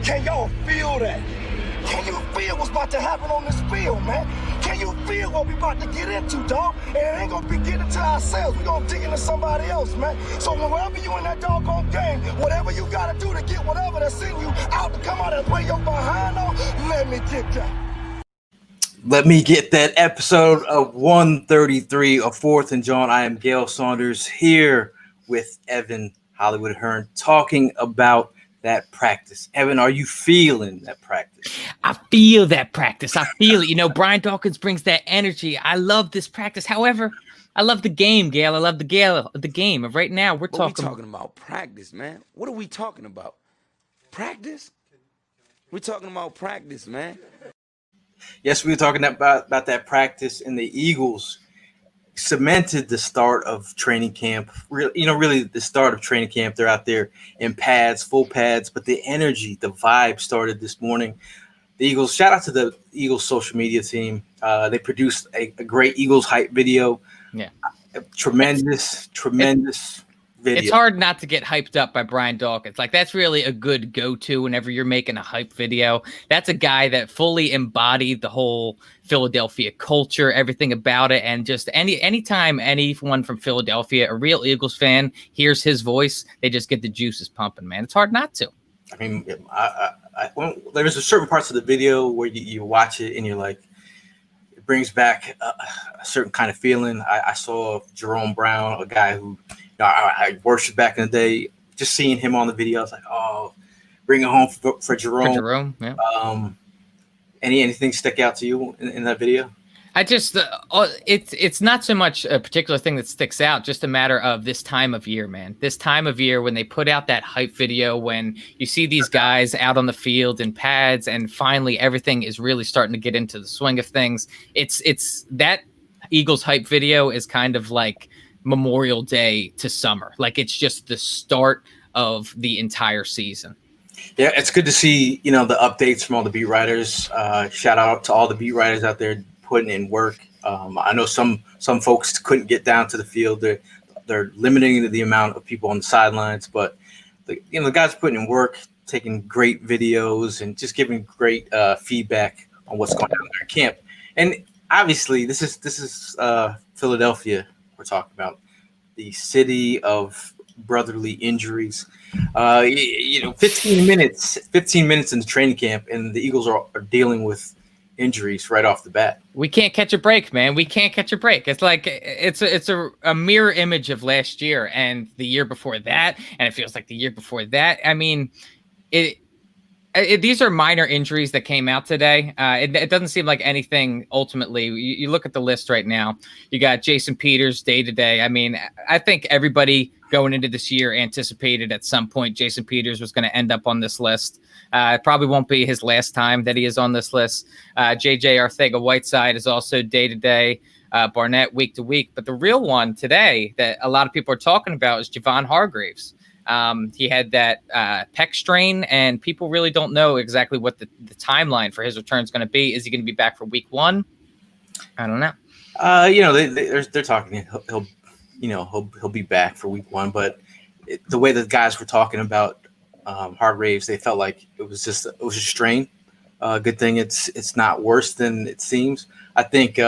Can y'all feel that? Can you feel what's about to happen on this field, man? Can you feel what we about to get into, dog? And it ain't gonna be getting to ourselves. We gonna dig into somebody else, man. So wherever you in that doggone game, whatever you gotta do to get whatever that's in you out to come out and play your behind on, let me get that. Let me get that. Episode of 133 of Fourth and John. I am Gayle Saunders here with Evan Hollywood Hearn talking about that practice. Evan, are you feeling that practice? I feel that practice. I feel it. You know, Brian Dawkins brings that energy. I love this practice. However, I love the game, Gayle. I love the game. Right now, we're talking about practice, man. What are we talking about? Practice? We're talking about practice, man. Yes, we were talking about that practice, and the Eagles cemented the start of training camp. Really the start of training camp. They're out there in pads, full pads, but the energy, the vibe started this morning. The Eagles, shout out to the Eagles social media team. They produced a great Eagles hype video. Yeah. Tremendous video. It's hard not to get hyped up by Brian Dawkins. Like, that's really a good go-to whenever you're making a hype video. That's a guy that fully embodied the whole Philadelphia culture, everything about it. And just anytime anyone from Philadelphia, a real Eagles fan, hears his voice, they just get the juices pumping, man. It's hard not to. I mean, there's a certain parts of the video where you watch it and you're like, it brings back a certain kind of feeling. I saw Jerome Brown, a guy who I worshiped back in the day. Just seeing him on the video, I was like, "Oh, bring it home for Jerome." For Jerome, yeah. Anything stick out to you in that video? I just it's not so much a particular thing that sticks out, just a matter of this time of year, man. This time of year when they put out that hype video, when you see these guys out on the field in pads, and finally everything is really starting to get into the swing of things. It's that Eagles hype video is kind of like Memorial Day to summer. Like, it's just the start of the entire season. Yeah, it's good to see, the updates from all the beat writers. Shout out to all the beat writers out there putting in work. I know some folks couldn't get down to the field. They're limiting the amount of people on the sidelines, but the guys putting in work, taking great videos and just giving great feedback on what's going on in their camp. And obviously this is Philadelphia. We're talking about the city of brotherly injuries. 15 minutes in the training camp, and the Eagles are dealing with injuries right off the bat. We can't catch a break, man. We can't catch a break. It's like it's a mirror image of last year and the year before that, and it feels like the year before that. I mean, these are minor injuries that came out today. It doesn't seem like anything ultimately. You look at the list right now. You got Jason Peters day-to-day. I mean, I think everybody going into this year anticipated at some point Jason Peters was going to end up on this list. It probably won't be his last time that he is on this list. J.J. Arcega-Whiteside is also day-to-day. Barnett week-to-week. But the real one today that a lot of people are talking about is Javon Hargraves. He had that pec strain, and people really don't know exactly what the timeline for his return is going to be. Is he going to be back for week one? I don't know. They're talking. He'll be back for week one, but the way the guys were talking about Hargraves, they felt like it was a strain. Good thing it's not worse than it seems. I think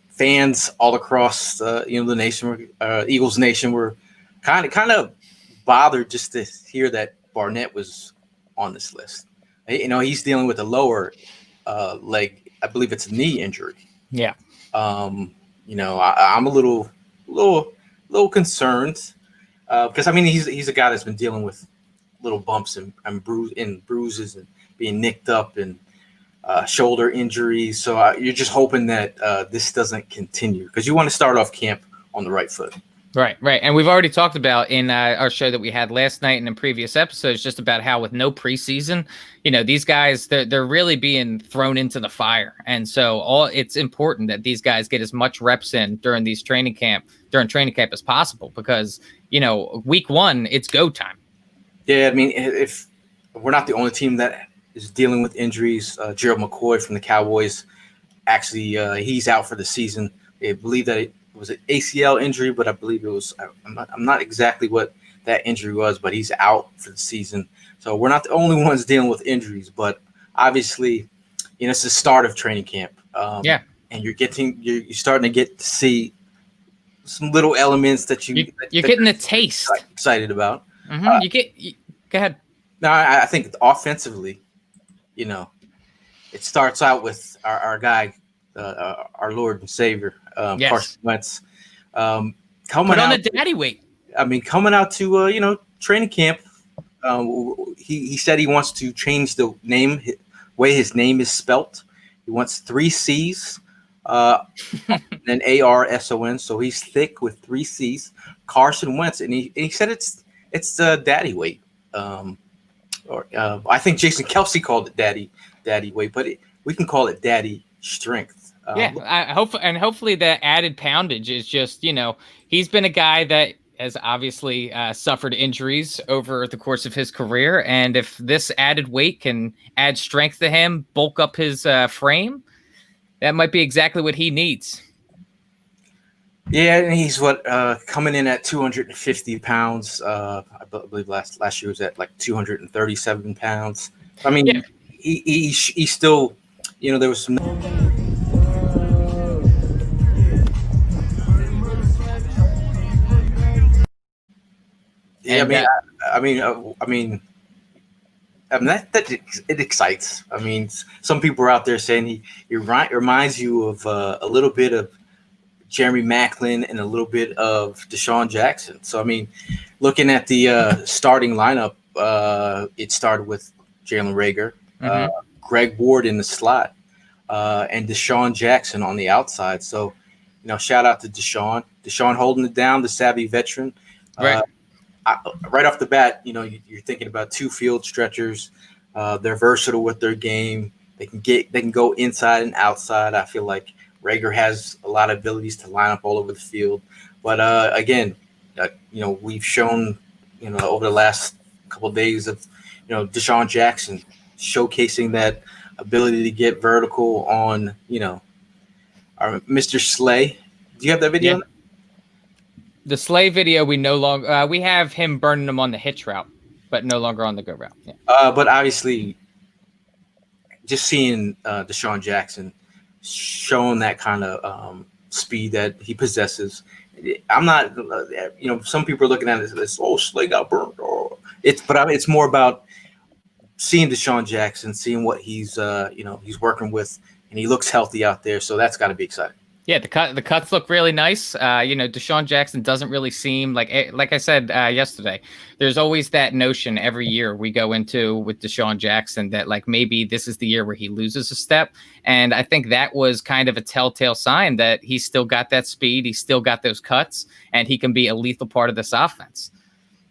fans all across the nation, Eagles Nation, were kind of bothered just to hear that Barnett was on this list. He's dealing with a lower leg. I believe it's a knee injury. Yeah. I'm a little concerned because he's a guy that's been dealing with little bumps and bruises and being nicked up and shoulder injuries. So you're just hoping that this doesn't continue, because you want to start off camp on the right foot. Right. And we've already talked about in our show that we had last night and in previous episodes just about how with no preseason, these guys, they're really being thrown into the fire. And so it's important that these guys get as much reps in during training camp as possible, because, week one, it's go time. Yeah, I mean, if we're not the only team that is dealing with injuries. Gerald McCoy from the Cowboys, actually, he's out for the season. They believe that was it ACL injury, but I believe it was. I'm not exactly what that injury was, but he's out for the season. So we're not the only ones dealing with injuries, but obviously, it's the start of training camp. And you're starting to get to see some little elements that you're getting a taste. Excited about. Mm-hmm. Go ahead. Now, I think offensively, it starts out with our guy, our Lord and Savior, Carson Wentz, coming Put on out the daddy weight. I mean, coming out to training camp. He said he wants to change the way his name is spelt. He wants 3 C's, and ARSON. So he's thick with 3 C's. Carson Wentz, and he said it's daddy weight. I think Jason Kelsey called it daddy weight, but we can call it daddy strength. Hopefully the added poundage is just, he's been a guy that has obviously suffered injuries over the course of his career. And if this added weight can add strength to him, bulk up his frame, that might be exactly what he needs. Yeah, and he's coming in at 250 pounds. I believe last year was at like 237 pounds. I mean, he still, there was some. Yeah, I mean, that it excites. I mean, some people are out there saying he reminds you of a little bit of Jeremy Maclin and a little bit of Deshaun Jackson. So, I mean, looking at the starting lineup, it started with Jalen Reagor, Greg Ward in the slot, and Deshaun Jackson on the outside. So, shout out to Deshaun. Deshaun holding it down, the savvy veteran. Right. Right off the bat, you're thinking about 2 field stretchers. They're versatile with their game. They can go inside and outside. I feel like Reagor has a lot of abilities to line up all over the field. But again, we've shown, over the last couple of days of, Deshaun Jackson showcasing that ability to get vertical on, our Mr. Slay. Do you have that video? Yeah. The Slay video, we no longer we have him burning them on the hitch route, but no longer on the go route. Yeah. But obviously, just seeing Deshaun Jackson showing that kind of speed that he possesses, I'm not, some people are looking at it as Slay got burned. It's more about seeing Deshaun Jackson, seeing what he's working with, and he looks healthy out there. So that's got to be exciting. Yeah, the cuts look really nice. Deshaun Jackson doesn't really seem like I said yesterday, there's always that notion every year we go into with Deshaun Jackson that like maybe this is the year where he loses a step. And I think that was kind of a telltale sign that he's still got that speed. He's still got those cuts and he can be a lethal part of this offense.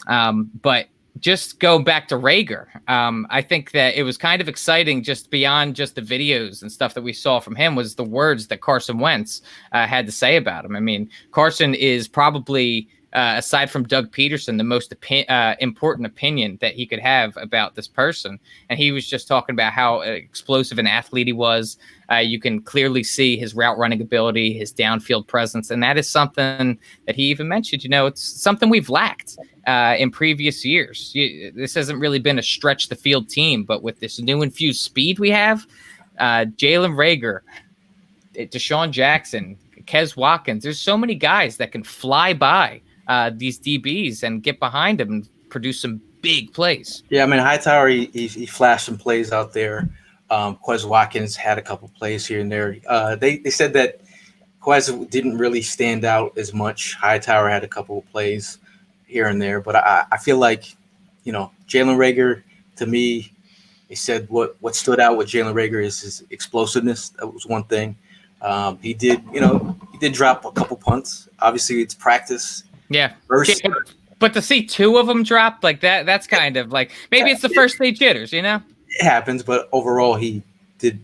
But just go back to Reagor. I think that it was kind of exciting just beyond just the videos and stuff that we saw from him was the words that Carson Wentz had to say about him. I mean, Carson is probably, aside from Doug Peterson, the most important opinion that he could have about this person. And he was just talking about how explosive an athlete he was. You can clearly see his route running ability, his downfield presence. And that is something that he even mentioned, it's something we've lacked in previous years. This hasn't really been a stretch the field team, but with this new infused speed we have, Jalen Reagor, Deshaun Jackson, Kez Watkins, there's so many guys that can fly by these DBs and get behind them and produce some big plays. Yeah, I mean, Hightower, he flashed some plays out there. Quez Watkins had a couple plays here and there. They said that Quez didn't really stand out as much. Hightower had a couple of plays here and there, but I feel like, Jalen Reagor, to me, they said what stood out with Jalen Reagor is his explosiveness. That was one thing. He did drop a couple punts. Obviously, it's practice. Yeah. But to see 2 of them drop like that's kind of like maybe it's the first stage jitters, It happens, but overall he did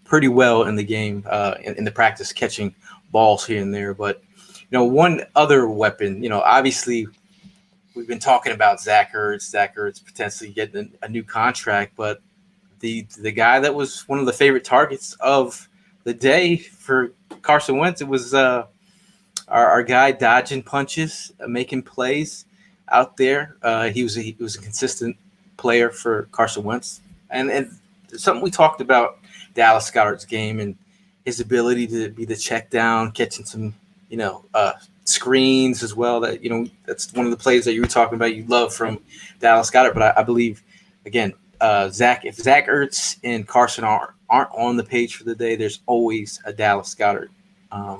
pretty well in the game, in the practice, catching balls here and there. But one other weapon, obviously we've been talking about Zach Ertz potentially getting a new contract, but the guy that was one of the favorite targets of the day for Carson Wentz, it was our guy dodging punches, making plays out there. He was a consistent player for Carson Wentz, and something we talked about Dallas Goedert's game and his ability to be the check down, catching some screens as well. That that's one of the plays that you were talking about. You love from Dallas Goedert, but I believe again, if Zach Ertz and Carson aren't on the page for the day, there's always a Dallas Goedert.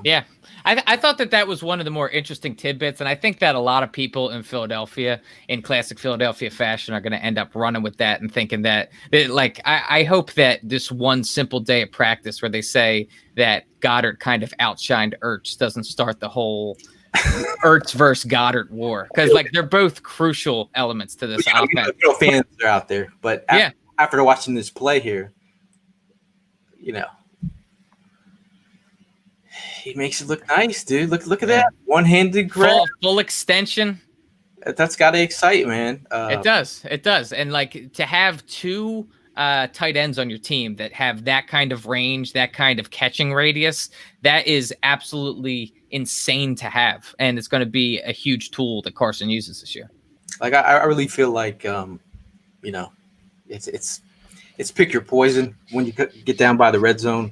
Yeah, I thought that was one of the more interesting tidbits, and I think that a lot of people in Philadelphia, in classic Philadelphia fashion, are going to end up running with that and thinking that I hope that this one simple day of practice where they say that Goddard kind of outshined Ertz doesn't start the whole Ertz versus Goddard war, because they're both crucial elements to this offense. Fans are out there, but after watching this play here, he makes it look nice, dude. Look at that one-handed grab, full extension. That's got to excite, man. It does, and to have two tight ends on your team that have that kind of range, that kind of catching radius, that is absolutely insane to have, and it's going to be a huge tool that Carson uses this year. I really feel like it's pick your poison when you get down by the red zone.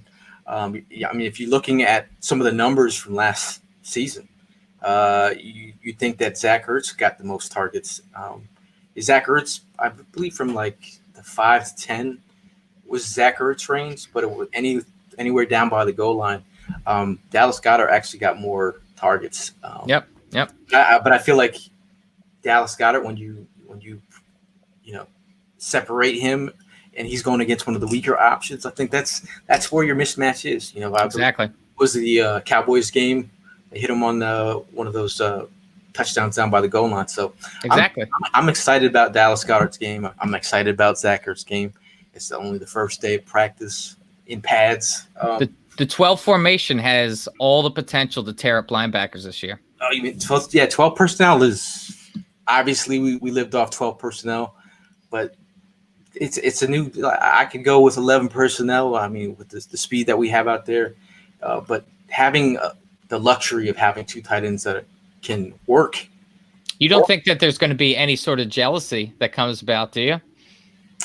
If you're looking at some of the numbers from last season, you think that Zach Ertz got the most targets. Zach Ertz, I believe, from the 5 to 10 was Zach Ertz range, but it was anywhere down by the goal line. Dallas Goedert actually got more targets. Yep. But I feel like Dallas Goedert, when you separate him, and he's going against one of the weaker options, I think that's where your mismatch is. Exactly. Was the Cowboys game? They hit him on one of those touchdowns down by the goal line. So exactly, I'm excited about Dallas Goedert's game. I'm excited about Zach Ertz's game. It's only the first day of practice in pads. The 12 formation has all the potential to tear up linebackers this year. Oh, you mean 12? Yeah, 12 personnel is obviously we lived off 12 personnel, but it's a new. I could go with 11 personnel. I mean, with the speed that we have out there, but having the luxury of having two tight ends that can work. You don't think that there's going to be any sort of jealousy that comes about, do you?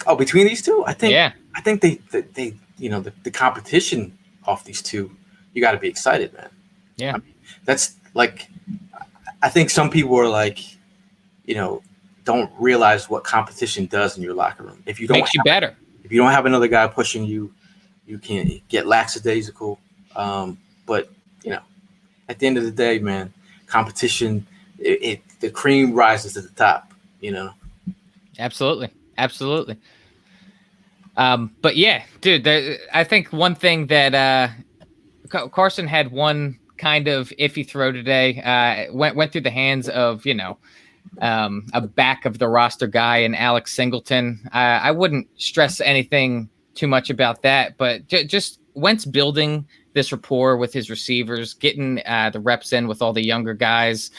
Oh, between these two, I think. Yeah. I think they the competition off these two, you got to be excited, man. Yeah. I mean, that's I think some people are don't realize what competition does in your locker room. If you don't makes you better. If you don't have another guy pushing you, you can get lackadaisical. But at the end of the day, man, competition, the cream rises to the top. Absolutely. But yeah, dude, I think one thing that Carson had one kind of iffy throw today. Went through the hands of a back of the roster guy and Alex Singleton. I wouldn't stress anything too much about that, but just Wentz building this rapport with his receivers, getting the reps in with all the younger guys,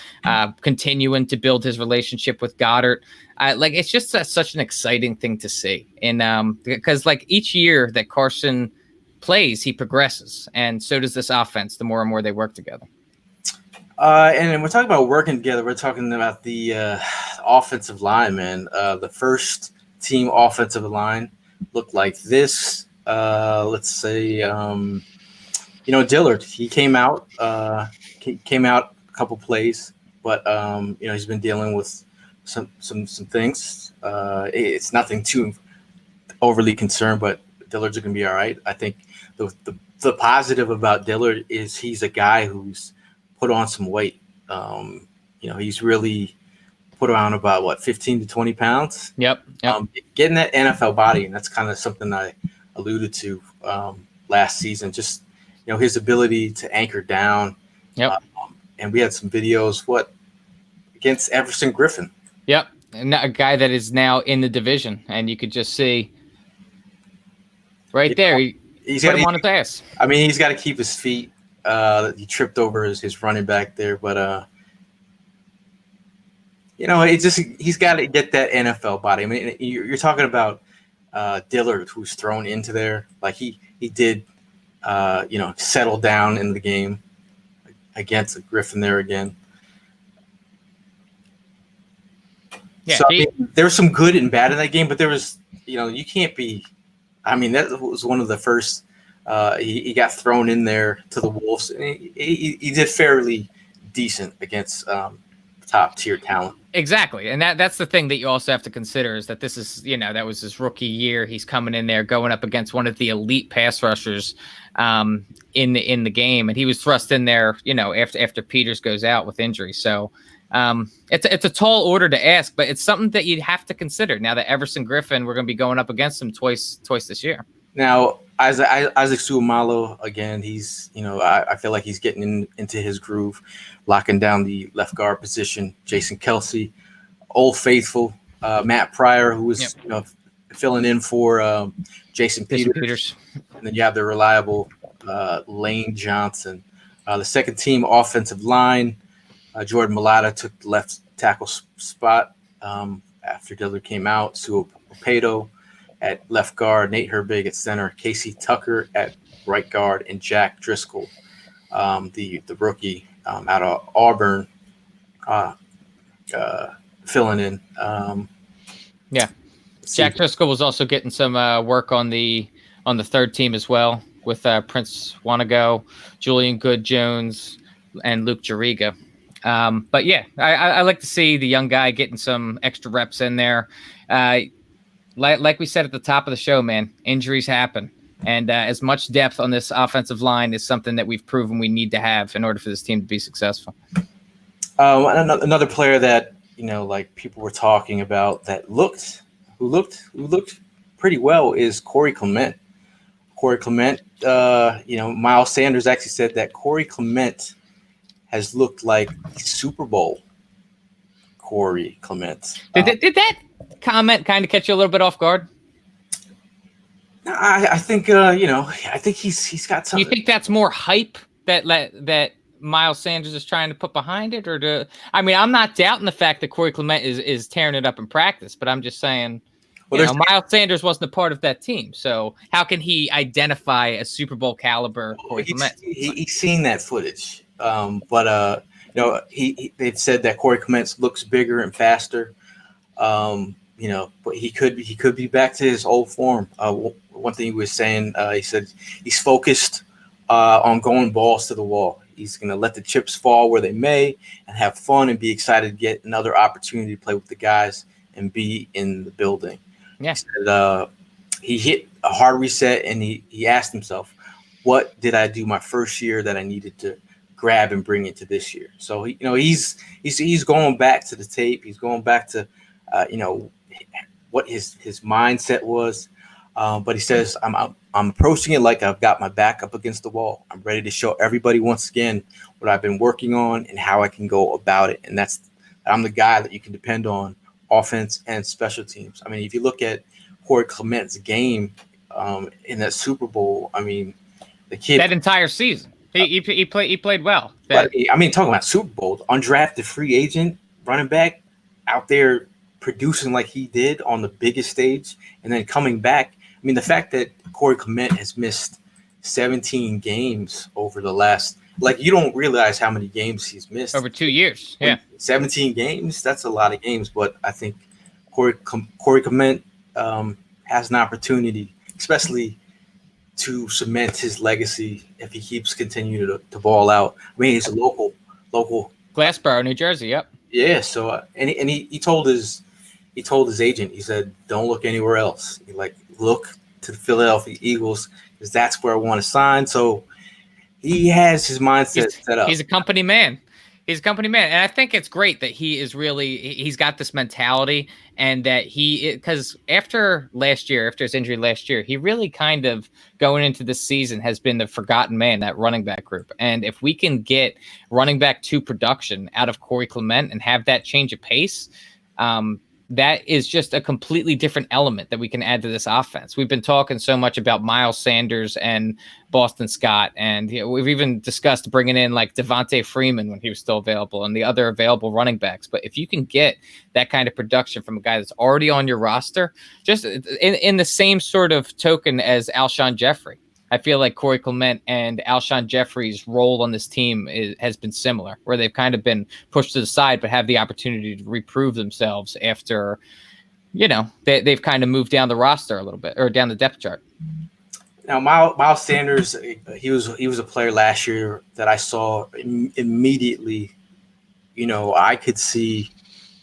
continuing to build his relationship with Goddard. It's just such an exciting thing to see. And because each year that Carson plays, he progresses, and so does this offense the more and more they work together. And we're talking about working together. We're talking about the offensive line, man. The first team offensive line looked like this. Let's say, Dillard. He came out a couple plays, but he's been dealing with some things. It's nothing too overly concerned, but Dillard's going to be all right. I think the positive about Dillard is he's a guy who's put on some weight. He's really put on about 15 to 20 pounds. Yep. Getting that NFL body, and that's kind of something I alluded to last season. Just his ability to anchor down. Yep. And we had some videos against Everson Griffin. Yep, and a guy that is now in the division, and you could just see right there. He's got him on his ass. I mean, he's got to keep his feet. He tripped over his running back there, but he's got to get that NFL body. I mean, you're talking about Dillard, who's thrown into there. He did, settle down in the game. against Griffin there again. Yeah, So I mean, there was some good and bad in that game, but there was, you can't be. I mean, that was one of the first. He got thrown in there to the Wolves. And he did fairly decent against top tier talent. Exactly. And that's the thing that you also have to consider is that this is, that was his rookie year. He's coming in there going up against one of the elite pass rushers in the game. And he was thrust in there, after Peters goes out with injury. So it's a tall order to ask, but it's something that you'd have to consider now that Everson Griffin, we're going to be going up against him twice this year. Now, Isaac Suamalo, again, he's, I feel like he's getting into his groove, locking down the left guard position. Jason Kelsey, Old Faithful, Matt Pryor, who was, filling in for Jason Peters. And then you have the reliable Lane Johnson. The second team offensive line, Jordan Mailata took the left tackle spot after Dillard came out. Sue Opato at left guard, Nate Herbig at center, Casey Tucker at right guard, and Jack Driscoll, the rookie out of Auburn, filling in. Jack Driscoll was also getting some work on the third team as well with Prince Wanago, Julian Good-Jones, and Luke Jariga. But yeah, I like to see the young guy getting some extra reps in there. Like we said at the top of the show, man, injuries happen. And as much depth on this offensive line is something that we've proven we need to have in order for this team to be successful. Another player that, like people were talking about that who looked pretty well is Corey Clement. Corey Clement, Miles Sanders actually said that Corey Clement has looked like Super Bowl Corey Clement. Did that comment kind of catch you a little bit off guard? I think I think he's got something. You think that's more hype that Miles Sanders is trying to put behind it, I'm not doubting the fact that Corey Clement is tearing it up in practice, but I'm just saying, Miles Sanders wasn't a part of that team, so how can he identify a Super Bowl caliber Corey Clement? He's seen that footage, but they've said that Corey Clement looks bigger and faster. But he could be back to his old form. One thing he was saying, he said he's focused on going balls to the wall. He's going to let the chips fall where they may and have fun and be excited to get another opportunity to play with the guys and be in the building. Yeah. He said, he hit a hard reset and he asked himself, what did I do my first year that I needed to grab and bring into this year? So he's going back to the tape. He's going back to what his mindset was. But he says, I'm approaching it like I've got my back up against the wall. I'm ready to show everybody once again what I've been working on and how I can go about it. And I'm the guy that you can depend on, offense and special teams. I mean, if you look at Corey Clement's game in that Super Bowl, I mean, the kid that entire season, he played well. But talking about Super Bowl, undrafted free agent running back out there producing like he did on the biggest stage and then coming back. I mean, the fact that Corey Clement has missed 17 games over the last, you don't realize how many games he's missed. Over 2 years. Yeah. 17 games. That's a lot of games. But I think Corey Clement has an opportunity, especially to cement his legacy if he keeps continuing to ball out. I mean, he's a local. Glassboro, New Jersey. Yep. Yeah. So, he told his agent, he said, don't look anywhere else. Look to the Philadelphia Eagles because that's where I want to sign. So he has his mindset set up. He's a company man. And I think it's great that he's got this mentality and that because after his injury last year, he really kind of going into this season has been the forgotten man, that running back group. And if we can get running back 2 production out of Corey Clement and have that change of pace, that is just a completely different element that we can add to this offense. We've been talking so much about Miles Sanders and Boston Scott, and we've even discussed bringing in Devontae Freeman when he was still available and the other available running backs. But if you can get that kind of production from a guy that's already on your roster, just in the same sort of token as Alshon Jeffrey. I feel like Corey Clement and Alshon Jeffrey's role on this team has been similar, where they've kind of been pushed to the side, but have the opportunity to reprove themselves after, they've kind of moved down the roster a little bit, or down the depth chart. Now, Miles Sanders, he was a player last year that I saw immediately. I could see,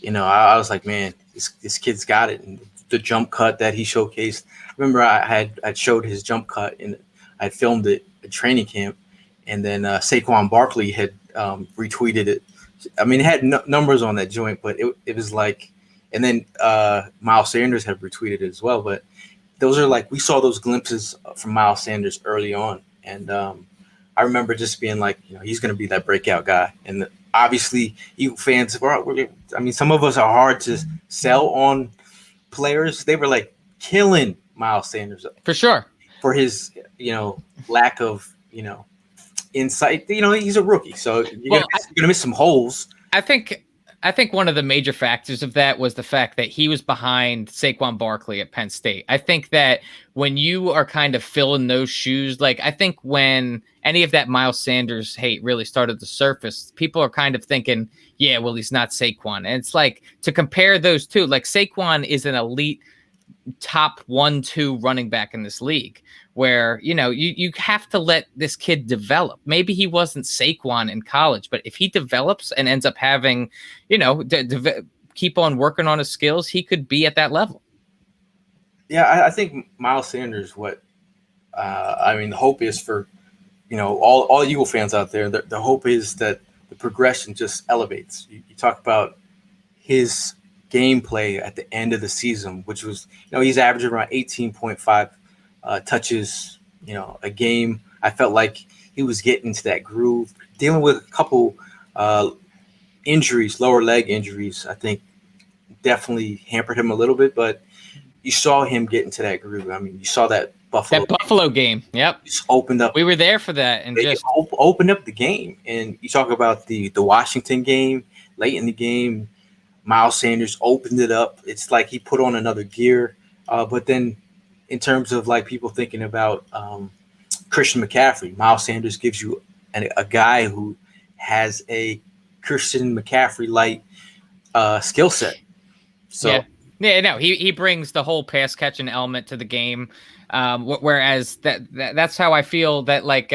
I was like, man, this kid's got it. And the jump cut that he showcased. I remember I showed his jump cut and I filmed it at training camp, and then Saquon Barkley had retweeted it. I mean, it had numbers on that joint, but it was like, and then Miles Sanders had retweeted it as well. But those are like, we saw those glimpses from Miles Sanders early on, and I remember just being like, he's going to be that breakout guy. And obviously, Eagle fans, some of us are hard to sell on players. They were like killing Miles Sanders for sure for his lack of insight. He's a rookie, so you're gonna miss some holes. I think one of the major factors of that was the fact that he was behind Saquon Barkley at Penn State. I think that when you are kind of filling those shoes, like I think when any of that Miles Sanders hate really started to surface, people are kind of thinking, yeah, well, he's not Saquon. And it's like, to compare those two, like Saquon is an elite top 1-2 running back in this league, where you have to let this kid develop. Maybe he wasn't Saquon in college, but if he develops and ends up having keep on working on his skills, he could be at that level. I think Miles Sanders, the hope is for all Eagle fans out there, the hope is that the progression just elevates. You talk about his gameplay at the end of the season, which was, he's averaging around 18.5 touches, a game. I felt like he was getting into that groove, dealing with a couple injuries, lower leg injuries. I think definitely hampered him a little bit, but you saw him get into that groove. I mean, you saw that Buffalo game. Yep. Just opened up. We were there for that, and just opened up the game. And you talk about the Washington game, late in the game, Miles Sanders opened it up. It's like he put on another gear. But then in terms of like people thinking about Christian McCaffrey, Miles Sanders gives you a guy who has a Christian McCaffrey-like skill set. So he brings the whole pass catching element to the game. Whereas that's how I feel that like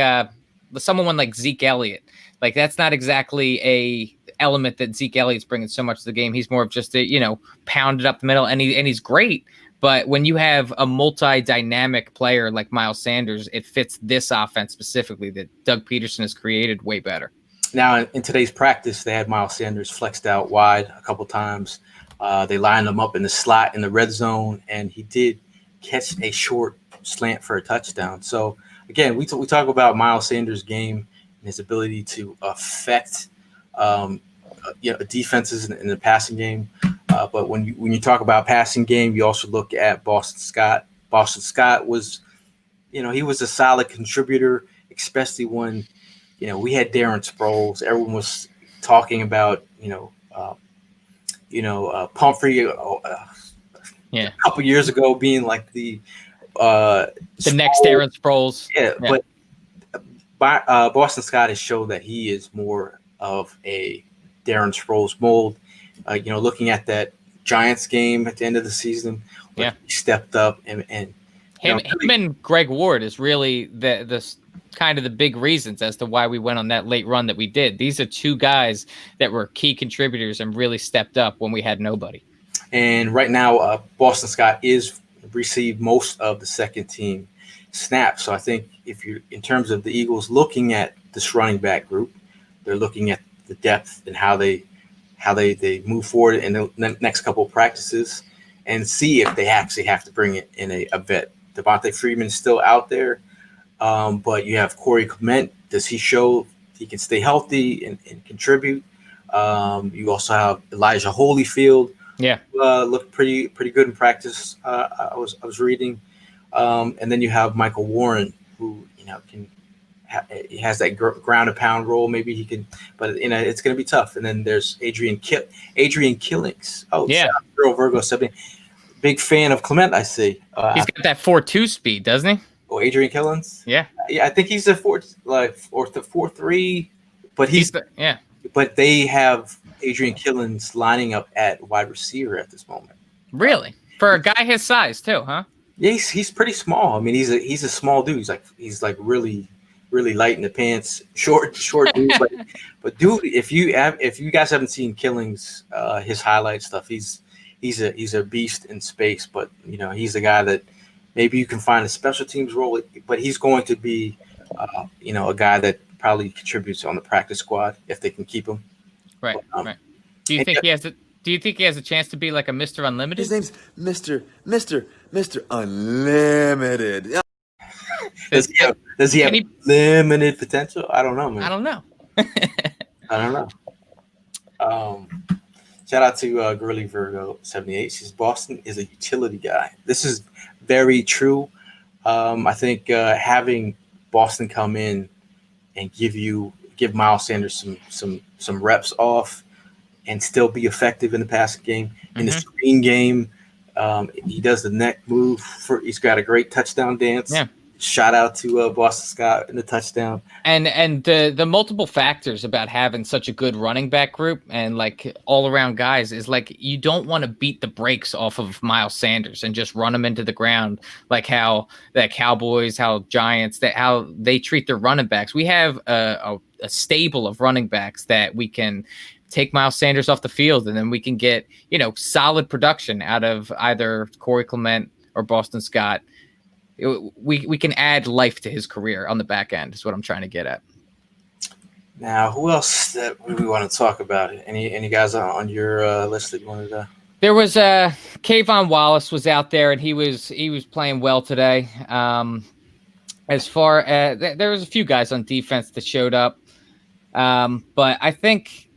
someone like Zeke Elliott, like that's not exactly a element that Zeke Elliott's bringing so much to the game. He's more of just a pounded up the middle, and he's great. But when you have a multi-dynamic player like Miles Sanders, it fits this offense specifically that Doug Peterson has created way better. Now, in today's practice, they had Miles Sanders flexed out wide a couple times. They lined him up in the slot in the red zone, and he did catch a short slant for a touchdown. So, again, we talk about Miles Sanders' game and his ability to affect defenses in the passing game. But when you talk about passing game, you also look at Boston Scott. Boston Scott was, he was a solid contributor, especially when, we had Darren Sproles. Everyone was talking about, Pumphrey a couple years ago being like the next Darren Sproles. But Boston Scott has shown that he is more of a Darren Sproles mold. Looking at that Giants game at the end of the season, he stepped up and him and Greg Ward is really the kind of the big reasons as to why we went on that late run that we did. These are two guys that were key contributors and really stepped up when we had nobody. And right now, Boston Scott is received most of the second team snaps. So I think if you, in terms of the Eagles looking at this running back group, they're looking at the depth and how they move forward in the next couple of practices and see if they actually have to bring it in a vet. Devontae Freeman's still out there, but you have Corey Clement. Does he show he can stay healthy and contribute? You also have Elijah Holyfield. Looked pretty good in practice. I was reading, and then you have Michael Warren, who he has that ground and pound role. Maybe he can, but it's going to be tough. And then there's Adrian Killings. Girl Virgo 7. Big fan of Clement, I see. He's got that 4.2 speed, doesn't he? Oh, Adrian Killens. Yeah, I think he's a 4-3, but yeah. but they have Adrian Killens lining up at wide receiver at this moment. Really, for a guy his size too, huh? Yeah, he's pretty small. I mean, he's a small dude. He's like really light in the pants, short dude. But dude, if you guys haven't seen Killings, his highlight stuff, he's a beast in space. But he's a guy that maybe you can find a special teams role, but he's going to be a guy that probably contributes on the practice squad if they can keep him. Right, right. Do you think he has a chance to be like a Mr. Unlimited? His name's Mr. Unlimited. Does he have limited potential? I don't know, man. I don't know. I don't know. Shout out to Girly Virgo 78. Says Boston is a utility guy. This is very true. I think having Boston come in and give Miles Sanders some reps off and still be effective in the passing game. In the screen game, he does the neck move. He's got a great touchdown dance. Yeah. Shout out to Boston Scott in the touchdown. And the multiple factors about having such a good running back group and like all around guys is like you don't want to beat the brakes off of Miles Sanders and just run him into the ground like how the Cowboys, how Giants, how they treat their running backs. We have a stable of running backs that we can take Miles Sanders off the field and then we can get solid production out of either Corey Clement or Boston Scott. We can add life to his career on the back end is what I'm trying to get at. Now, who else that we want to talk about? Any guys on your list that you wanted to? There was Kayvon Wallace was out there and he was playing well today. As far as there was a few guys on defense that showed up, but I think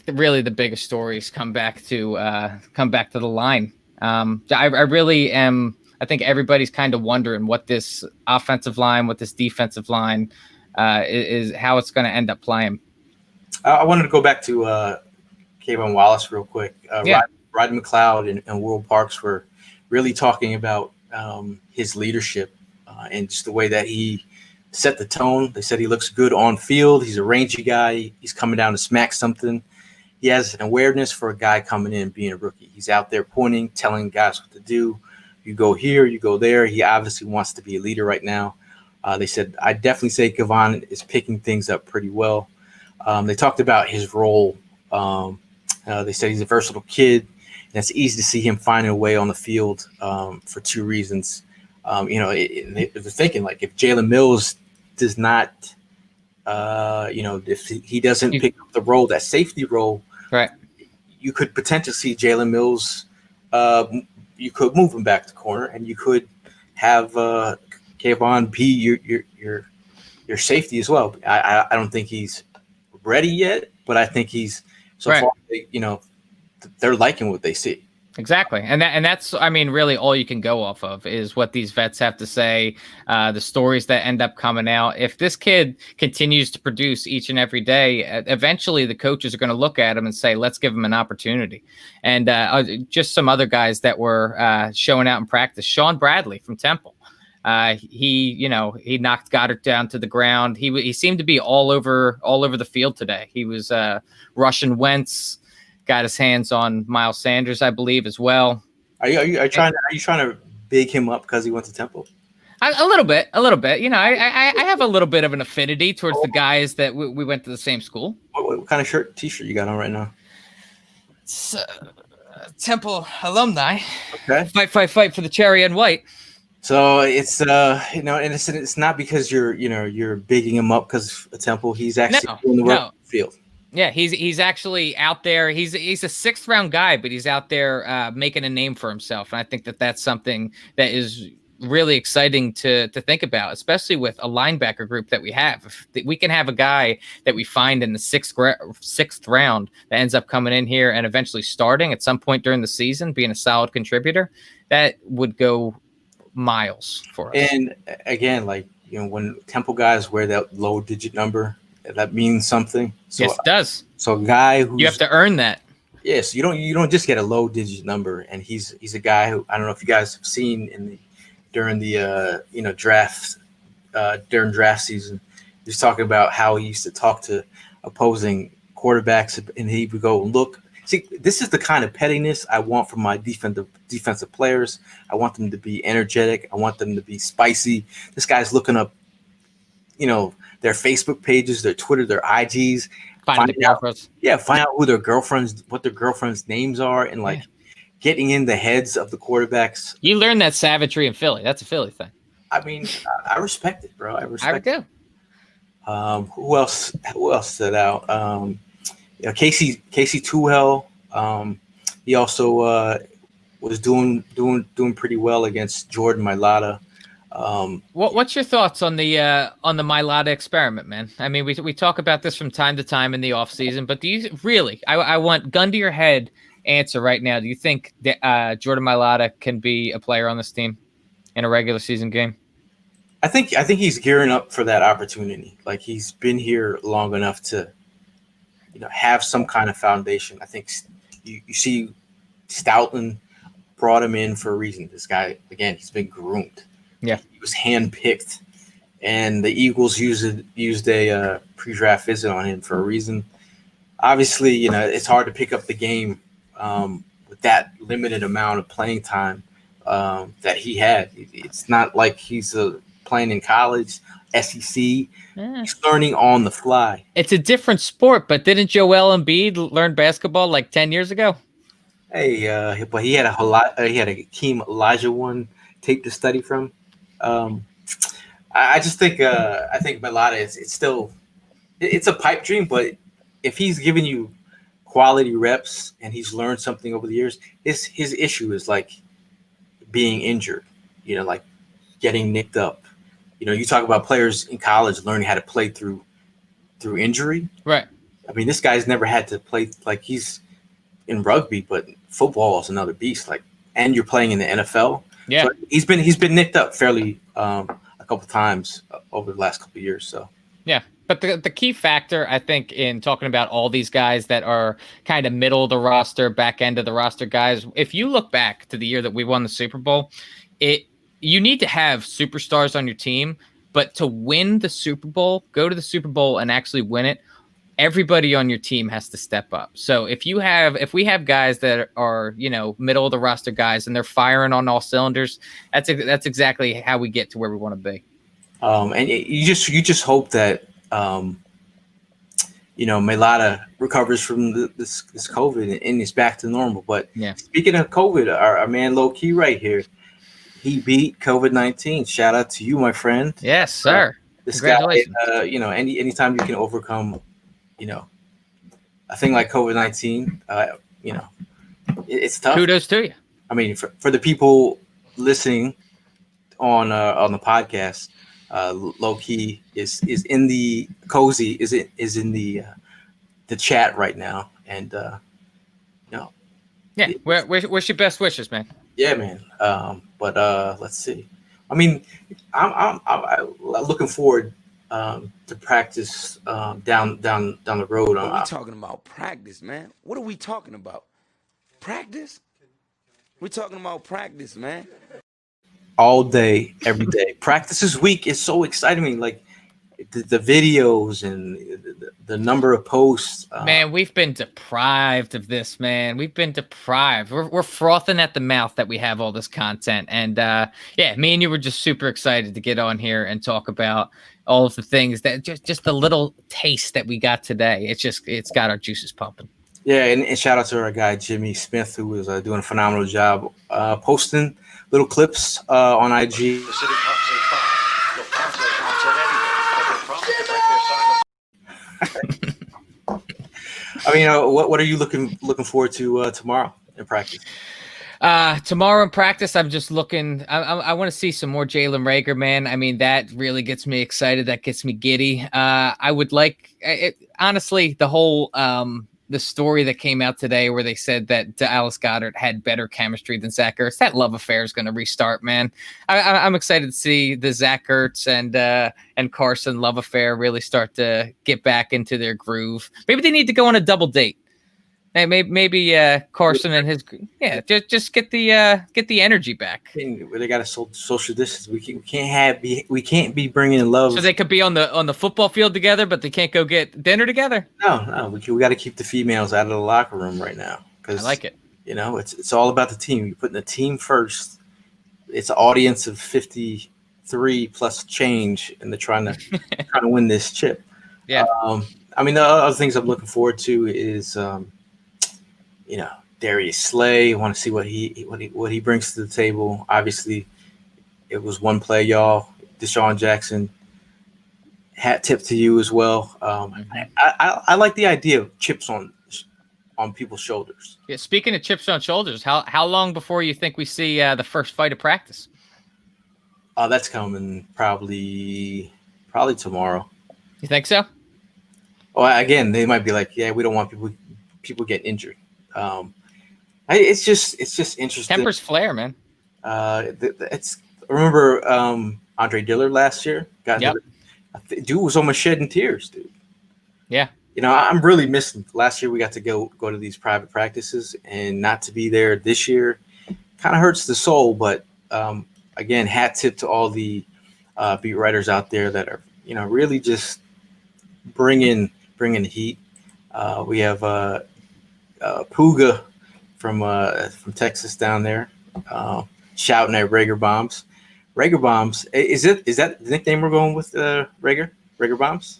really the biggest stories come back to the line. I really am. I think everybody's kind of wondering what this offensive line, what this defensive line is, how it's going to end up playing. I wanted to go back to Kayvon Wallace real quick. Rod McLeod and World Parks were really talking about his leadership and just the way that he set the tone. They said he looks good on field. He's a rangy guy. He's coming down to smack something. He has an awareness for a guy coming in being a rookie. He's out there pointing, telling guys what to do. You go here, you go there. He obviously wants to be a leader right now. They said, I definitely say Kayvon is picking things up pretty well. They talked about his role. They said he's a versatile kid. And it's easy to see him finding a way on the field for two reasons. They're thinking like if Jalen Mills does not, if he doesn't pick up the role, that safety role, right? You could potentially see Jalen Mills. You could move him back to corner, and you could have Kayvon be your safety as well. I don't think he's ready yet, but I think he's far. They're liking what they see. Exactly, and that's really all you can go off of is what these vets have to say, the stories that end up coming out. If this kid continues to produce each and every day, eventually the coaches are going to look at him and say, "Let's give him an opportunity." And just some other guys that were showing out in practice. Sean Bradley from Temple, he knocked Goddard down to the ground. He seemed to be all over the field today. He was rushing Wentz. Got his hands on Miles Sanders, I believe, as well. Are you trying to big him up because he went to Temple? A little bit. I have a little bit of an affinity towards the guys that we went to the same school. What kind of T-shirt you got on right now? It's Temple alumni. Okay. Fight for the cherry and white. So it's and it's not because you're bigging him up because of Temple. He's actually on the work field. Yeah, he's actually out there. He's a 6th round guy, but he's out there making a name for himself. And I think that's something that is really exciting to think about, especially with a linebacker group that we have. If we can have a guy that we find in the 6th round that ends up coming in here and eventually starting at some point during the season, being a solid contributor, that would go miles for us. And again, when Temple guys wear that low digit number, that means something. So, yes, it does. So a guy who you have to earn that. Yes, you don't just get a low digit number, and he's a guy who I don't know if you guys have seen in during the draft during draft season. He's talking about how he used to talk to opposing quarterbacks, and he would go, "Look, see, this is the kind of pettiness I want from my defensive players. I want them to be energetic. I want them to be spicy. This guy's looking up, their Facebook pages, their Twitter, their IGs, Find out who what their girlfriends' names are, and getting in the heads of the quarterbacks." You learned that savagery in Philly. That's a Philly thing. I mean, I respect it, bro. I respect it. Who else stood out? Casey Tuhel. He also was doing pretty well against Jordan Mailata. What's your thoughts on the Mailata experiment, man? I mean, we talk about this from time to time in the off season, but do you really? I want gun to your head answer right now. Do you think that Jordan Mailata can be a player on this team in a regular season game? I think he's gearing up for that opportunity. Like, he's been here long enough to, have some kind of foundation. I think you see Stoutland brought him in for a reason. This guy, again, he's been groomed. Yeah, he was handpicked, and the Eagles used a pre-draft visit on him for a reason. Obviously, it's hard to pick up the game with that limited amount of playing time that he had. It's not like he's playing in college, SEC. Yeah. He's learning on the fly. It's a different sport, but didn't Joel Embiid learn basketball like 10 years ago? Hey, but he had a Hakeem Olajuwon tape to study from. I just think Mailata it's a pipe dream, but if he's giving you quality reps and he's learned something over the years, his issue is being injured, like getting nicked up. You talk about players in college learning how to play through injury. Right. I mean, this guy's never had to play, he's in rugby, but football is another beast. And you're playing in the NFL. Yeah. So he's been nicked up fairly a couple times over the last couple of years. So yeah. But the key factor, I think, in talking about all these guys that are kind of middle of the roster, back end of the roster guys, if you look back to the year that we won the Super Bowl, you need to have superstars on your team, but to win the Super Bowl, go to the Super Bowl and actually win it, everybody on your team has to step up. So if we have guys that are, middle of the roster guys and they're firing on all cylinders, that's exactly how we get to where we want to be. And you just hope that Mailata recovers from this COVID and is back to normal. But yeah, speaking of COVID, our man Low Key right here, he beat COVID-19. Shout out to you, my friend. Yes, sir. This guy, anytime you can overcome, a thing like COVID-19, it's tough. Kudos to you. I mean, for the people listening on the podcast, Low Key is in the cozy is in the chat right now, and yeah, where's your best wishes, man? Yeah, man. But let's see. I mean, I'm looking forward to practice down the road. What are we talking about? Practice, man. What are we talking about? Practice? We're talking about practice, man. All day, every day. Practice this week is so exciting. Like the videos and the number of posts. Man, we've been deprived of this, man. We've been deprived. We're frothing at the mouth that we have all this content. And yeah, me and you were just super excited to get on here and talk about all of the things that just the little taste that we got today. It's got our juices pumping. Yeah, and shout out to our guy Jimmy Smith, who was doing a phenomenal job posting little clips on IG. I mean, what are you looking forward to tomorrow in practice? Tomorrow in practice, I'm just looking. I want to see some more Jalen Reagor, man. I mean, that really gets me excited. That gets me giddy. I would like, honestly, the whole the story that came out today where they said that Dallas Goedert had better chemistry than Zach Ertz. That love affair is going to restart, man. I'm excited to see the Zach Ertz and Carson love affair really start to get back into their groove. Maybe they need to go on a double date. Hey, maybe Carson and his just get the energy back. They got a social distance. We can't be bringing love. So they could be on the football field together, but they can't go get dinner together. No, we got to keep the females out of the locker room right now. I like it. It's all about the team. You're putting the team first. It's an audience of 53 plus change, and they're trying to win this chip. Yeah. I mean, the other things I'm looking forward to is, Darius Slay. I want to see what he brings to the table. Obviously, it was one play, y'all. Deshaun Jackson. Hat tip to you as well. I like the idea of chips on people's shoulders. Yeah. Speaking of chips on shoulders, how long before you think we see the first fight of practice? That's coming probably tomorrow. You think so? Well, again, they might be like, yeah, we don't want people getting injured. It's just interesting. Tempers flare, man. Remember Andre Dillard last year? Dude was almost shedding tears, dude. Yeah. I'm really missing. Last year we got to go to these private practices, and not to be there this year kind of hurts the soul. But again, hat tip to all the beat writers out there that are really just bringing the heat. We have Puga from Texas down there shouting at Reagor Bombs. Reagor Bombs, is that the nickname we're going with? Reagor Bombs.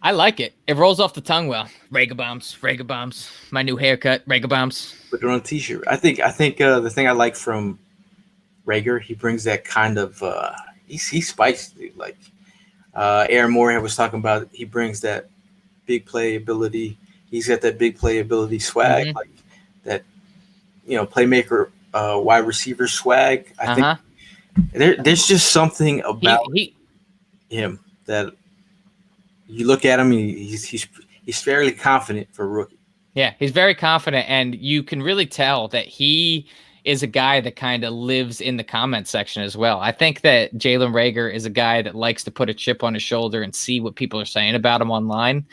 I like it. It rolls off the tongue well. Reagor Bombs. My new haircut, Reagor Bombs. Put it on a t-shirt. I think the thing I like from Reagor, he brings that kind of he's spicy, dude. Like Aaron Moorhead was talking about, he brings that big play ability. He's got that big play ability swag, like that, playmaker, wide receiver swag. I think there's just something about him that you look at him, he's fairly confident for a rookie. Yeah, he's very confident, and you can really tell that he is a guy that kind of lives in the comment section as well. I think that Jalen Reagor is a guy that likes to put a chip on his shoulder and see what people are saying about him online.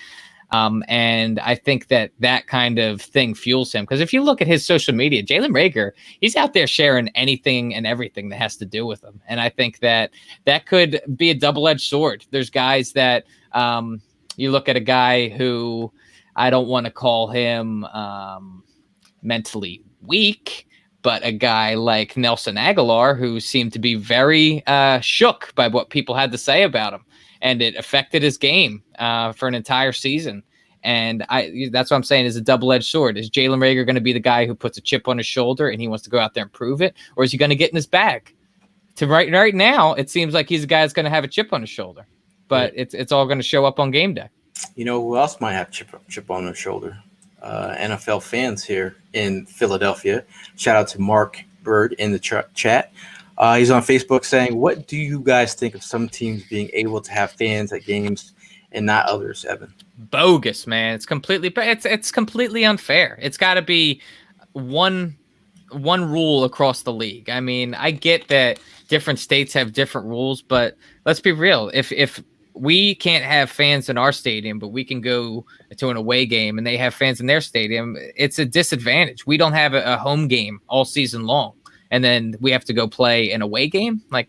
And I think that kind of thing fuels him. Because if you look at his social media, Jalen Reagor, he's out there sharing anything and everything that has to do with him. And I think that could be a double-edged sword. There's guys that you look at a guy who, I don't want to call him mentally weak, but a guy like Nelson Aguilar, who seemed to be very shook by what people had to say about him. And it affected his game for an entire season. And that's what I'm saying is a double-edged sword. Is Jalen Reagor going to be the guy who puts a chip on his shoulder and he wants to go out there and prove it? Or is he going to get in his bag? Right now, it seems like he's a guy that's going to have a chip on his shoulder. But it's all going to show up on game day. You know who else might have chip on their shoulder? NFL fans here in Philadelphia. Shout out to Mark Bird in the chat. He's on Facebook saying, what do you guys think of some teams being able to have fans at games and not others, Evan? Bogus, man. It's completely unfair. It's got to be one rule across the league. I mean, I get that different states have different rules, but let's be real. If we can't have fans in our stadium, but we can go to an away game and they have fans in their stadium, it's a disadvantage. We don't have a home game all season long, and then we have to go play an away game. Like,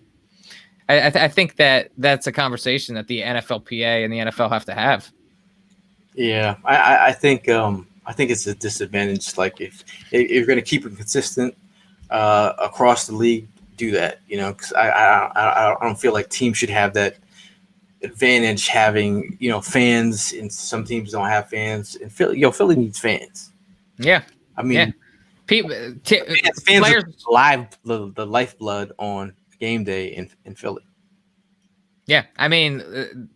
I think that's a conversation that the NFLPA and the NFL have to have. Yeah, I think it's a disadvantage. Like, if you're going to keep it consistent across the league, do that. Because I don't feel like teams should have that advantage having fans, and some teams don't have fans. And Philly needs fans. Yeah, I mean, fans players are the lifeblood on game day in Philly. Yeah, I mean,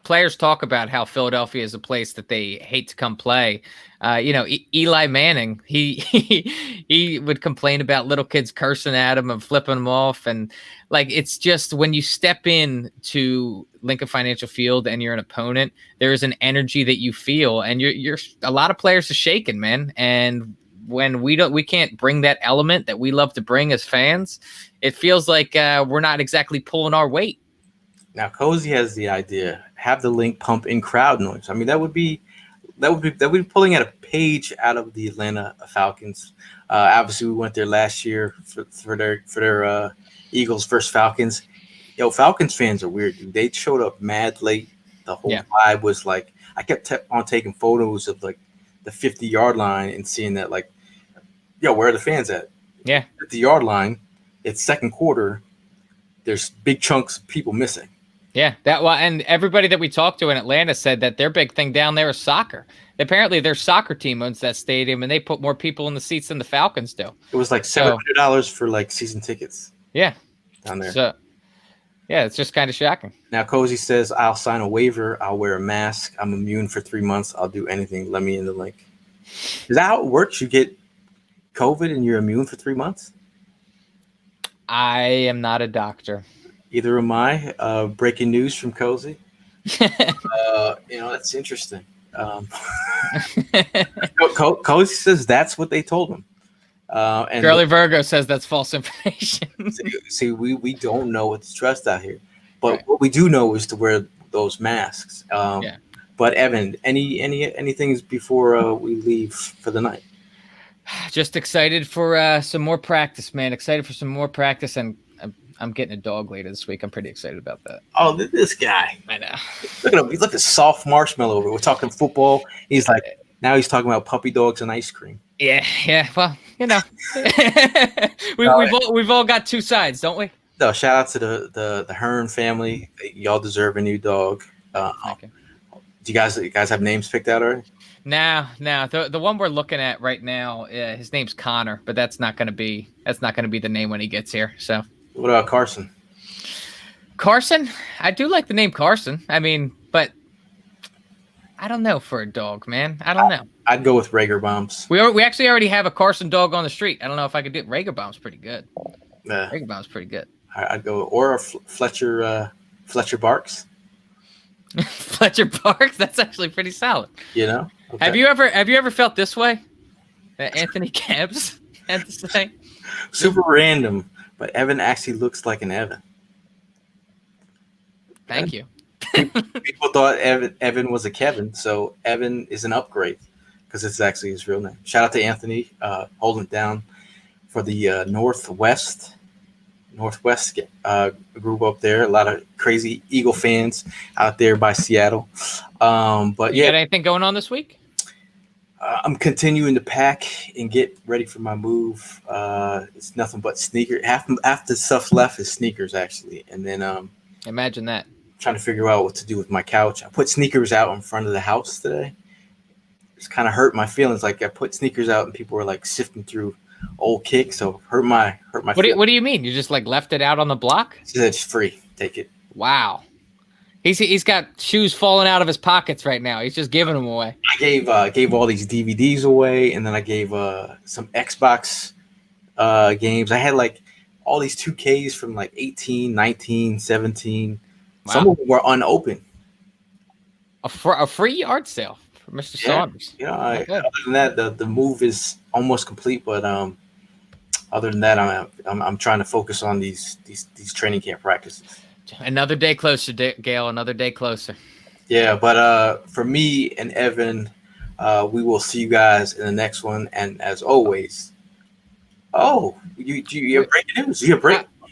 players talk about how Philadelphia is a place that they hate to come play. Eli Manning, he would complain about little kids cursing at him and flipping them off, and like, it's just when you step in to Lincoln Financial Field and you're an opponent, there is an energy that you feel, and you're a lot of players are shaking, man. And when we can't bring that element that we love to bring as fans, it feels like we're not exactly pulling our weight. Now, Cozy has the idea, have the link pump in crowd noise. I mean, that would be that would be pulling at a page out of the Atlanta Falcons. Obviously, we went there last year for their Eagles versus Falcons. Yo, Falcons fans are weird, dude. They showed up mad late. The whole vibe was like I kept on taking photos of like the 50-yard line and seeing that like, yo, where are the fans at? Yeah, 50-yard line. It's second quarter. There's big chunks of people missing. Yeah, and everybody that we talked to in Atlanta said that their big thing down there is soccer. Apparently, their soccer team owns that stadium, and they put more people in the seats than the Falcons do. It was like $700 for like season tickets. Yeah, down there. So, yeah, it's just kind of shocking. Now, Cozy says, "I'll sign a waiver. I'll wear a mask. I'm immune for 3 months. I'll do anything. Let me in the link." Is that how it works? You get COVID and you're immune for 3 months? I am not a doctor. Either am I. Breaking news from Cozy. That's interesting. Cozy says that's what they told him. And Girly Virgo says that's false information. see, we don't know what to trust out here, but what we do know is to wear those masks. But Evan, any things before we leave for the night? Just excited for some more practice, man. Excited for some more practice, and I'm getting a dog later this week. I'm pretty excited about that. Oh, this guy! I know. Look at him. He's like a soft marshmallow. We're talking football. He's talking about puppy dogs and ice cream. Yeah. Well, we've all got two sides, don't we? No, shout out to the Hearn family. Y'all deserve a new dog. Okay. Do you guys have names picked out already? No. The one we're looking at right now, his name's Connor, but that's not gonna be the name when he gets here. So. What about Carson? Carson? I do like the name Carson. I mean, but I don't know for a dog, man. I don't know. I'd go with Reagor bombs. We actually already have a Carson dog on the street. I don't know if I could do it. Reagor bomb's pretty good. Reagor bomb's pretty good. I'd go or a Fletcher Barks. Fletcher Barks. That's actually pretty solid. Okay. Have you ever felt this way? That Anthony Cabbs had to say. Super random. But Evan actually looks like an Evan. Thank you. People thought Evan was a Kevin, so Evan is an upgrade because it's actually his real name. Shout out to Anthony holding it down for the Northwest group up there. A lot of crazy Eagle fans out there by Seattle. But you got anything going on this week? I'm continuing to pack and get ready for my move. It's nothing but sneakers. Half the stuff left is sneakers, actually. And then imagine that. Trying to figure out what to do with my couch. I put sneakers out in front of the house today. It's kind of hurt my feelings. Like I put sneakers out and people were like sifting through old kicks. So hurt my What do you mean? You just like left it out on the block? It's free. Take it. Wow. He's got shoes falling out of his pockets right now. He's just giving them away. I gave all these DVDs away, and then I gave some Xbox games. I had like all these 2Ks from like 18, 19, 17. Wow. Some of them were unopened. A free yard sale for Mr. Saunders. Other than that, the move is almost complete. But other than that, I'm trying to focus on these training camp practices. Another day closer, Gayle. Another day closer. Yeah, but for me and Evan, we will see you guys in the next one. And as always, you have breaking news.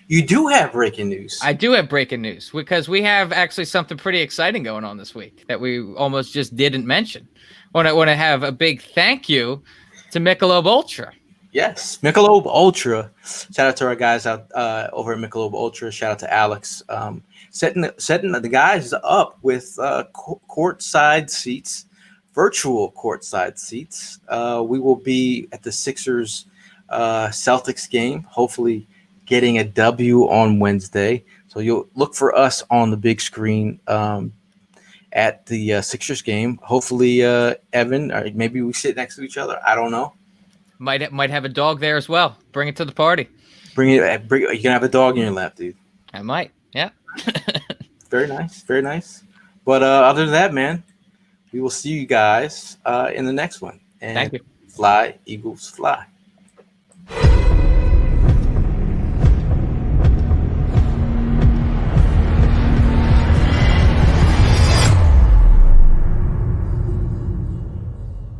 You do have breaking news. I do have breaking news because we have actually something pretty exciting going on this week that we almost just didn't mention. Want to have a big thank you to Michelob Ultra. Yes, Michelob Ultra. Shout out to our guys out over at Michelob Ultra. Shout out to Alex. Setting the guys up with courtside seats, virtual courtside seats. We will be at the Sixers Celtics game, hopefully getting a W on Wednesday. So you'll look for us on the big screen at the Sixers game. Hopefully, Evan, or maybe we sit next to each other. I don't know. Might have a dog there as well. Bring it to the party. You can have a dog in your lap, dude. I might. Yeah. Very nice. Very nice. But other than that, man, we will see you guys in the next one. And thank you. Fly, Eagles, fly.